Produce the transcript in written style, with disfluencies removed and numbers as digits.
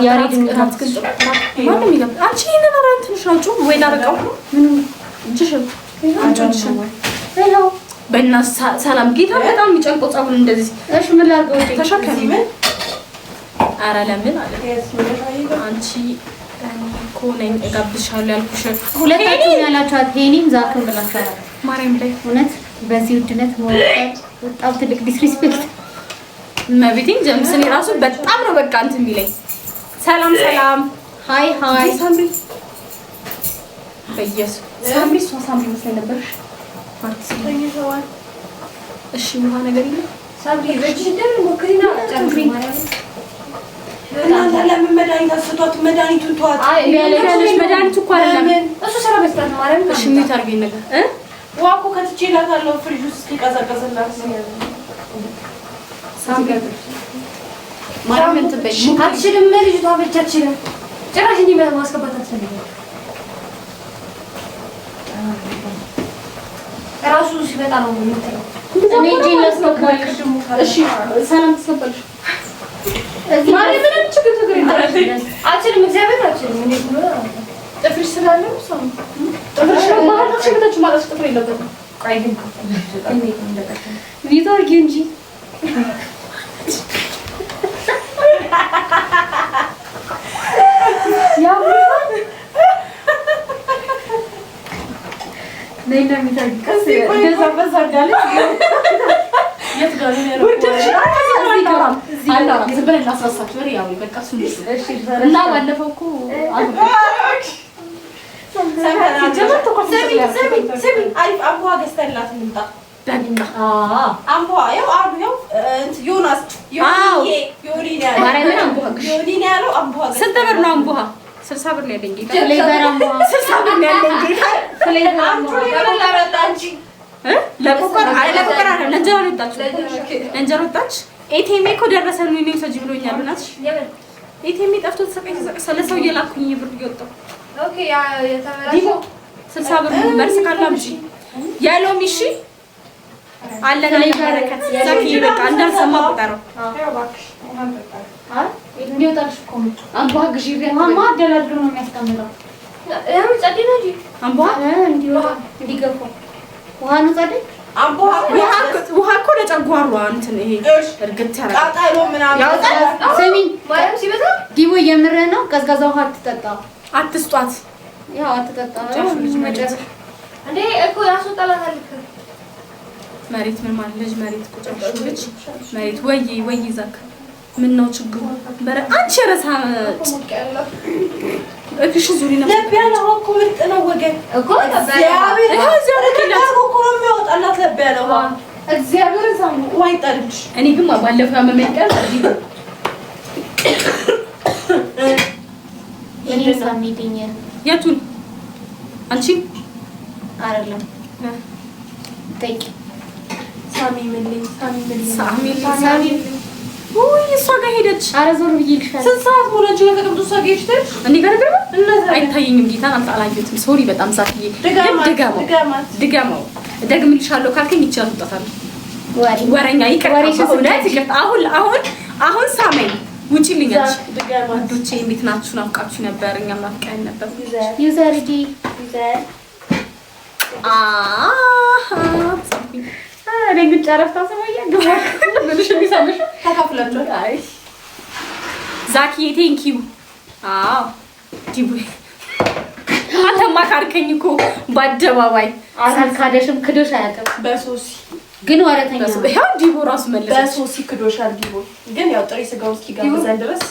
ያሬድ እንታስከስቶ ማንም ይገባ አንቺ ይሄንን አራንትሽ ነው ወይ ዳረቀው ምን እንጭሽ አንቺ ሄሎ በእናስ ሰላም ጌታ በጣም የሚጨንቆ ጻውን እንደዚህ እሺ ምን ላድርገው ተሸከሚ ምን አረ ለምን አለ አንቺ ኮነኝ እጋብሻለሁ ያልኩሽ ሁለታችሁ ያላችኋት ሄኒም ዛክም ብላችኋል ማርያም ላይ እውነት በዚህ ውድነት ወጣት በጣም ትልቅ ዲስሪስፔክት ማቢቲን ጀምስኒ ራሱ በጣም ነው በቃ እንት የሚለኝ ሰላም ሰላም ሃይ ሃይ ሳምሪ በየስ ሳምሪ ሳምሪ መስለኝ ነበርሽ አትሰኝተዋል እሺ ውሃ ነገር ይለ ሳምሪ በጅደን ሞክሪና ጨምሪ ለና ለምን መድኃኒት አስቷት መድኃኒቱን ተዋት አይ ያለሽ መድኃኒቱ እኮ አይደለም እሱ ሰራ በስታት ማረም እሺ ምን ታርገኝ ነገር ዋኮ ከትቼላታለሁ ፍሪጅ ውስጥ ይቀዘቀዝላት ሳምሪ ማረም እንትን በይ አትችልም ልጅቷ ብቻ አትችልም ጭራሽ እንዲህ ማስገባት አትፈልግም ራሱ ሲመጣ ነው የምትለው እኔ ጂን ለስከባልሽ እሺ ሰላም ተሰበልሽ ማረም ምን ችግር የለም አትችልም እግዚአብሔር አትችልም እኔ ጥፍርሽ ስላለ ሰው ጥፍርሽ ማለት ሽበታች ማለት ጥፍር የለበትም ቆይ ግን እንዴት እንደቀጠለ ቪዲዮ እንጂ ያው ነይና ሚታቀስ እንደዛ በዛጋለ የት ጋር ነው ወርተሽ አላ ዝብለን አስራሳችሁ ወሬ ያው በቃ እሱ እሺ እና ባለፈው እኮ ሰሚ አሪፍ አምቧ ገዝተላት እንምጣ ደንቃ አምቧ ያው አሉ ያው ዮናስ ዮኒና ማርያምን አምቧ ዮኒና ያለው አምቧ ስንት ብር ነው አምቧ 60 ብር ነው ያለኝ ጌታ ፍሌቨር አምቧ 60 ብር ነው ያለኝ ጌታ ፍሌቨር አምቧ ለራጣንጂ ለቆቀር ለቆቀር ለእንጀራ ወጣች ለእንጀራ ወጣች ኤቲኤም እኮ ደረሰን ነው ሰጅ ብሎኛል እናትሽ ኤቲኤም ጠፍቶ ተሰቀይ ሰለሰው እየላኩኝ ብር እየወጣው ኦኬ ያ የተመረጠው 60 ብር መልስ ካላምጪ ያለው ሚሺ አለ ላይ በረከት ዘኪ በቃ እንዳልሰማ ቆጠረው አዎ ባክሽ አይ እንዲወጣልሽ እኮ አምቧ ግዢ ማማ አደላድሮ ነው የሚያስቀምጠው ያው ጸዲ ነው እንጂ አምቧ እንዲገፋ ውሃ ነው ጸዲ አምቧ ውሃ እኮ ለጨጓሯ እንትን ይሄ እርግጥ ያራ ቃጣሎ ምናምን ያው ሰሚ ማርያም ሲበዛ ዲቦ የምረህ ነው ቀዝቃዛ ውሃ አትጠጣ አትስጧት ያው አትጠጣ ልጅ መጨረሻ እንዴ እኮ ያስወጣላታል መሬት ምን ማለት ልጅ መሬት ቁጭሽ ልጅ መሬት ወይ ዛክ ምን ነው ችግሩ በረ አንቺ ረሳ እሺ ዙሪ ነው ለቢያለው እኮ ምርጥ ነው ወገን እኮ እግዚአብሔር እኮ ነው የሚወጣላት ለቢያለው እግዚአብሔር ሳሙ ወይ ጠርሽ እኔ ግን ባለፈው ያመመኝቀር እዚህ እኔ ሳሚዲኝ የቱን አንቺ አይደለም ጠይቂ ሳሚ ወይ እሷ ጋር ሄደች አረ ዞር ብዬልሻለሁ ስንት ሰዓት ሆነች ከተቀምጡ እሷ ጋር ሄደች እኔ ጋር ደግሞ አይታየኝም ጌታን አላየሁትም ሶሪ በጣም ሳትዬ ድጋማው ደግምልሻለሁ ካልከኝ ይቻላል ወሬኛ ይቀርታ አሁን ሳመኝ ውጪልኛች ወንዶቼ እንዴት ናችሁ ናፍቃችሁ ነበር እኛም ናፍቀን ነበር ዩዘርዲ ለምን ጨረፍታ ሰማያ ግባሽ ምንሽ ቢሳምሽ ተካፍላችሁ አይ ዛኪ ቴንክ ዩ ዲቡ አንተማ ካርከኝ እኮ ባደባባይ አልካደሽም ክዶሽ አያውቅም በሶሲ ግን ወረተኛ ያው ዲቡ ራስ መለሰ በሶሲ ክዶሻል ዲቡ ግን ያው ጥሪ ስጋው እስኪ ጋብዘን ድረስ